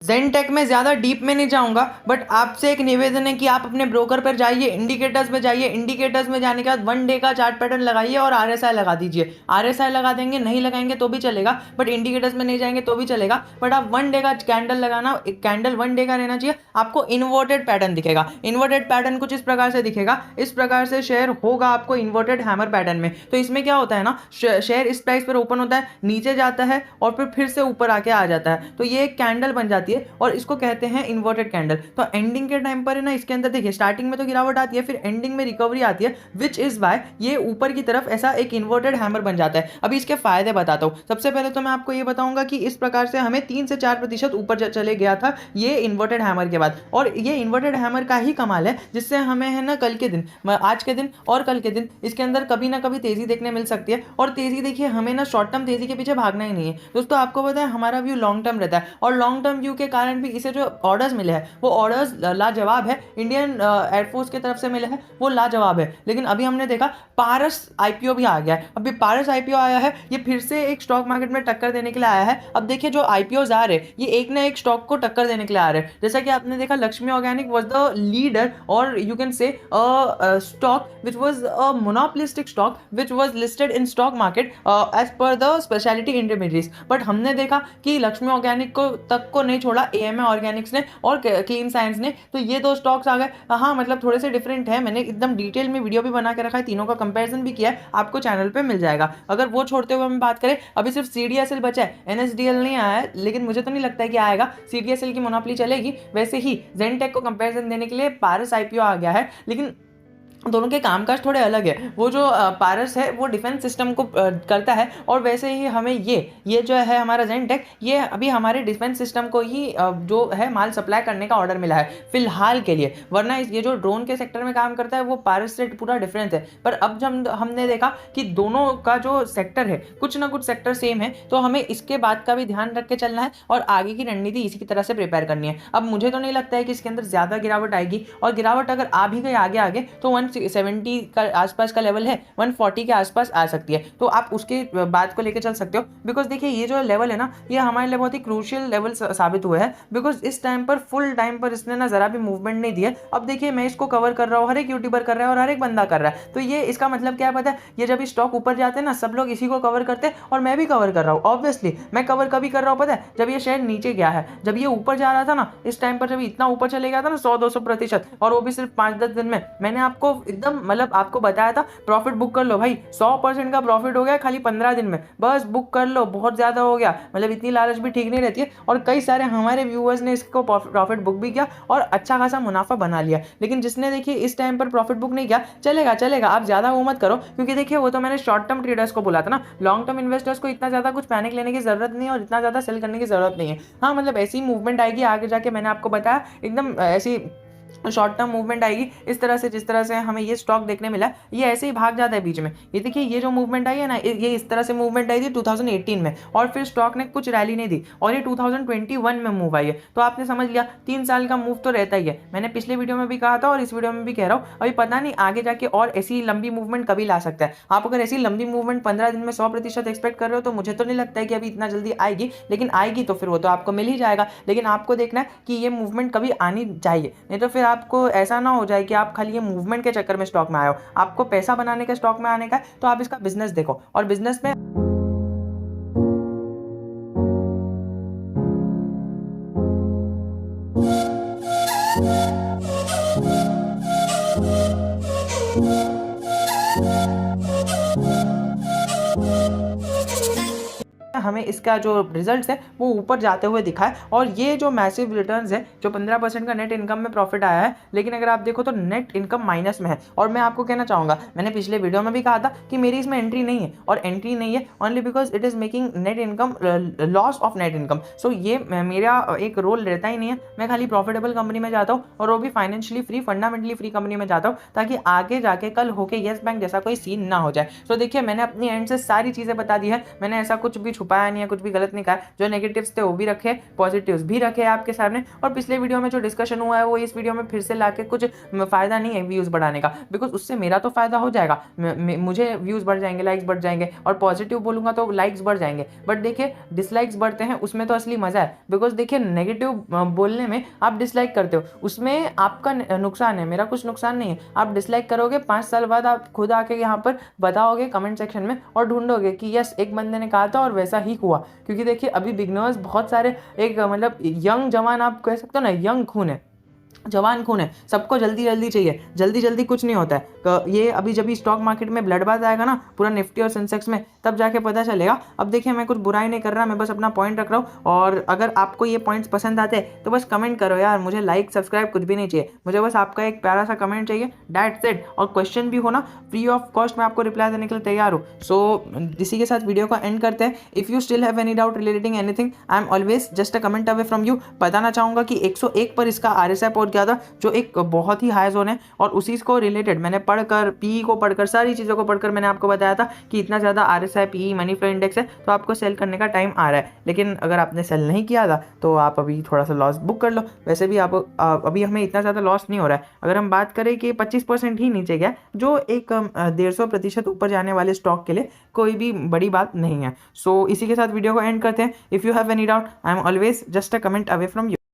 ज़ेनटेक में ज़्यादा डीप में नहीं जाऊँगा, बट आपसे एक निवेदन है कि आप अपने ब्रोकर पर जाइए, इंडिकेटर्स में जाइए, इंडिकेटर्स में जाने के बाद 1 डे का चार्ट पैटर्न लगाइए और आरएसआई लगा दीजिए। आरएसआई लगा देंगे, नहीं लगाएँगे तो भी चलेगा, बट इंडिकेटर्स में नहीं जाएँगे तो भी चलेगा, बट आप 1 डे का कैंडल लगाना, एक कैंडल 1 डे का रहना चाहिए, आपको इन्वर्टेड पैटर्न दिखेगा। इन्वर्टेड पैटर्न कुछ इस प्रकार से दिखेगा, इस प्रकार से शेयर होगा आपको इन्वर्टेड हैमर पैटर्न में। तो इसमें क्या होता है ना, शेयर इस प्राइस पर ओपन होता है, नीचे जाता है और फिर से ऊपर आके आ जाता है, तो ये एक कैंडल बन जाती है और इसको कहते हैं इन्वर्टेड कैंडल। तो एंडिंग के टाइम पर है ना, इसके अंदर देखिए स्टार्टिंग में तो गिरावट आती है, फिर एंडिंग में रिकवरी आती है, विच इज वाई ये ऊपर की तरफ ऐसा एक इन्वर्टेड हैमर बन जाता है। अभी इसके फायदे बताता हूं। सबसे पहले तो मैं आपको ये बताऊंगा कि इस प्रकार से हमें 3 से 4% ऊपर चले गया था ये इन्वर्टेड हैमर के बाद, और ये इन्वर्टेड हैमर का ही कमाल है जिससे हमें है ना कल के दिन, आज के दिन और कल के दिन इसके अंदर कभी ना कभी तेजी देखने मिल सकती है। और तेजी देखिए, हमें ना शॉर्ट टर्म तेजी के पीछे भागना ही नहीं है दोस्तों। आपको पता है हमारा व्यू लॉन्ग टर्म रहता है, और लॉन्ग टर्म व्यू के कारण भी इसे जो ऑर्डर्स मिले हैं वो ऑर्डर्स लाजवाब है, इंडियन एयरफोर्स की तरफ से मिले हैं वो लाजवाब है। लेकिन अभी हमने देखा पारस आईपीओ भी आ गया है। अभी पारस आईपीओ आया है, ये फिर से एक स्टॉक मार्केट में टक्कर देने के लिए आया है। अब देखिए जो आईपीओज आ रहे हैं ये एक ना एक स्टॉक को टक्कर देने के लिए आ रहे हैं। जैसा कि आपने देखा Laxmi Organic was the leader, और you can say stock which was a monopolistic stock which was listed in stock market as per the speciality intermediates. But हमने देखा कि लक्ष्मी ऑर्गेनिक को तक को नहीं छोड़ा एएमए ऑर्गेनिक्स ने और क्लीन साइंस ने, तो ये दो स्टॉक्स आ गए। हाँ मतलब थोड़े से डिफरेंट है, मैंने एकदम डिटेल में वीडियो भी बना के रखा है, तीनों का कंपैरिजन भी किया है, आपको चैनल पे मिल जाएगा। अगर वो छोड़ते हुए हम बात करें, अभी सिर्फ सीडीएसएल बचा है, एनएसडीएल नहीं आया है, लेकिन मुझे तो नहीं लगता है कि आएगा। सीडीएसएल की मोनोपोली चलेगी। वैसे ही ज़ेनटेक को कंपैरिजन देने के लिए पारस आईपीओ आ गया है, लेकिन दोनों के कामकाज थोड़े अलग है। वो जो पारस है वो डिफेंस सिस्टम को करता है, और वैसे ही हमें ये जो है हमारा ज़ेनटेक, ये अभी हमारे डिफेंस सिस्टम को ही जो है माल सप्लाई करने का ऑर्डर मिला है फिलहाल के लिए। वरना ये जो ड्रोन के सेक्टर में काम करता है वो पारस से पूरा डिफरेंस है। पर अब जब हमने देखा कि दोनों का जो सेक्टर है कुछ ना कुछ सेक्टर सेम है, तो हमें इसके बात का भी ध्यान रख के चलना है और आगे की रणनीति इसी की तरह से प्रिपेयर करनी है। अब मुझे तो नहीं लगता है कि इसके अंदर ज़्यादा गिरावट आएगी, और गिरावट अगर आ भी गई आगे आगे तो 170 का आसपास का लेवल है, 140 के आसपास आ सकती है, तो आप उसके बात को लेकर चल सकते हो। बिकॉज देखिए ये जो लेवल है ना, ये हमारे लिए बहुत ही क्रूशियल लेवल साबित हुआ है, बिकॉज इस टाइम पर फुल टाइम पर इसने ना जरा भी मूवमेंट नहीं दिया। अब देखिए मैं इसको कवर कर रहा हूँ, हर एक यूट्यूबर कर रहा है और हर एक बंदा कर रहा है, तो ये इसका मतलब क्या पता है, ये जब स्टॉक ऊपर जाते हैं ना सब लोग इसी को कवर करते हैं, और मैं भी कवर कर रहा हूँ। ऑब्वियसली मैं कवर कभी कर रहा हूँ पता है, जब ये शेयर नीचे गया है, जब ये ऊपर जा रहा था ना, इस टाइम पर जब इतना ऊपर चले गया था ना 100-200%, और वो भी सिर्फ 5-10 दिन में, मैंने आपको एकदम मतलब आपको बताया था प्रॉफिट बुक कर लो भाई, 100% का प्रॉफिट हो गया खाली 15 दिन में, बस बुक कर लो, बहुत ज़्यादा हो गया। मतलब इतनी लालच भी ठीक नहीं रहती है, और कई सारे हमारे व्यूअर्स ने इसको प्रॉफिट बुक भी किया और अच्छा खासा मुनाफा बना लिया। लेकिन जिसने देखिए इस टाइम पर प्रॉफिट बुक नहीं किया, चलेगा चलेगा, आप ज़्यादा वो मत करो, क्योंकि देखिए वो तो मैंने शॉर्ट टर्म ट्रेडर्स को बोला था ना, लॉन्ग टर्म इन्वेस्टर्स को इतना ज़्यादा कुछ पैनिक लेने की जरूरत नहीं है और इतना ज़्यादा सेल करने की जरूरत नहीं है। हाँ मतलब ऐसी मूवमेंट आएगी आगे जाके, मैंने आपको बताया एकदम ऐसी शॉर्ट टर्म मूवमेंट आएगी इस तरह से, जिस तरह से हमें ये स्टॉक देखने मिला, ये ऐसे ही भाग जाता है बीच में। ये देखिए ये जो मूवमेंट आई है ना, ये इस तरह से मूवमेंट आई थी 2018 में, और फिर स्टॉक ने कुछ रैली नहीं दी, और ये 2021 में मूव आई है। तो आपने समझ लिया 3 साल का मूव तो रहता ही है। मैंने पिछले वीडियो में भी कहा था और इस वीडियो में भी कह रहा हूँ, अभी पता नहीं आगे जाके और ऐसी लंबी मूवमेंट कभी ला सकता है। आप अगर ऐसी लंबी मूवमेंट 15 दिन में 100% एक्सपेक्ट कर रहे हो, तो मुझे तो नहीं लगता है कि अभी इतना जल्दी आएगी, लेकिन आएगी तो फिर वो तो आपको मिल ही जाएगा। लेकिन आपको देखना है कि ये मूवमेंट कभी आनी चाहिए, नहीं तो फिर आपको ऐसा ना हो जाए कि आप खाली ये मूवमेंट के चक्कर में स्टॉक में आए हो। आपको पैसा बनाने का स्टॉक में आने का है, तो आप इसका बिजनेस देखो, और बिजनेस में हमें इसका जो रिजल्ट्स है वो ऊपर जाते हुए दिखा है, और ये जो मैसिव रिटर्न्स है, जो 15% का नेट इनकम में प्रॉफिट आया है, लेकिन अगर आप देखो तो नेट इनकम माइनस में है। और मैं आपको कहना चाहूँगा, मैंने पिछले वीडियो में भी कहा था कि मेरी इसमें एंट्री नहीं है, और एंट्री नहीं है only because it is making net income loss of net income. So ये मेरा एक रोल रहता ही नहीं है। मैं खाली प्रॉफिटेबल कंपनी में जाता हूँ, और वो भी financially free, fundamentally free company में जाता हूँ, ताकि आगे जाके कल होके येस बैंक जैसा कोई सीन ना हो जाए। तो देखिए मैंने अपनी एंड से सारी चीज़ें बता दी है, मैंने ऐसा कुछ भी छुपाया बताया नहीं है, कुछ भी गलत नहीं कहा है। जो नेगेटिव्स थे वो भी रखे, पॉजिटिव्स भी रखे आपके सामने। और पिछले वीडियो में जो डिस्कशन हुआ है वो इस वीडियो में फिर से लाके कुछ फायदा नहीं है व्यूज़ बढ़ाने का, बिकॉज उससे मेरा तो फायदा हो जाएगा, मुझे व्यूज़ बढ़ जाएंगे, लाइक्स बढ़ जाएंगे, और पॉजिटिव बोलूँगा तो लाइक्स बढ़ जाएंगे। बट देखिए डिसलाइक्स बढ़ते हैं उसमें तो असली मज़ा है, बिकॉज देखिए नेगेटिव बोलने में आप डिसलाइक करते हो, उसमें आपका नुकसान है, मेरा कुछ नुकसान नहीं है। आप डिसलाइक करोगे, 5 साल बाद आप खुद आके यहाँ पर बताओगे कमेंट सेक्शन में और ढूंढोगे कि यस एक बंदे ने कहा था और वैसा ही हुआ। क्योंकि देखिए अभी बिगनर्स बहुत सारे, एक मतलब यंग जवान आप कह सकते हो ना, यंग खून है, जवान खून है, सबको जल्दी जल्दी चाहिए, जल्दी जल्दी कुछ नहीं होता है। ये अभी जब स्टॉक मार्केट में ब्लडबाथ आएगा ना पूरा निफ्टी और सेंसेक्स में, तब जाके पता चलेगा। अब देखिए मैं कुछ बुराई नहीं कर रहा, मैं बस अपना पॉइंट रख रहा हूँ। और अगर आपको ये पॉइंट्स पसंद आते हैं तो बस कमेंट करो यार, मुझे लाइक सब्सक्राइब कुछ भी नहीं चाहिए, मुझे बस आपका एक प्यारा सा कमेंट चाहिए, दैट्स इट। और क्वेश्चन भी हो ना, फ्री ऑफ कॉस्ट मैं आपको रिप्लाई देने के लिए तैयार हूँ। सो इसी के साथ वीडियो को एंड करते हैं। If you still have any doubt relating anything, I am always just a comment away from you. बताना चाहूँगा कि 101 पर इसका RSI पहुंच गया था, जो एक बहुत ही हाई जोन है, और उसी को रिलेटेड मैंने पढ़कर, PE को पढ़कर, सारी चीज़ों को पढ़कर मैंने आपको बताया था कि इतना ज़्यादा RSI PE money flow index है, तो आपको सेल करने का टाइम आ रहा है। लेकिन अगर आपने सेल नहीं किया था तो आप अभी थोड़ा सा लॉस बुक कर लो। वैसे भी आप अभी हमें इतना ज़्यादा लॉस नहीं हो रहा है। अगर हम बात करें कि 25% ही नीचे गया, जो एक 150% ऊपर जाने वाले स्टॉक के लिए कोई भी बड़ी बात नहीं है। सो इसी के साथ वीडियो को एंड करते हैं। If you have any doubt, I am always just a comment away from you.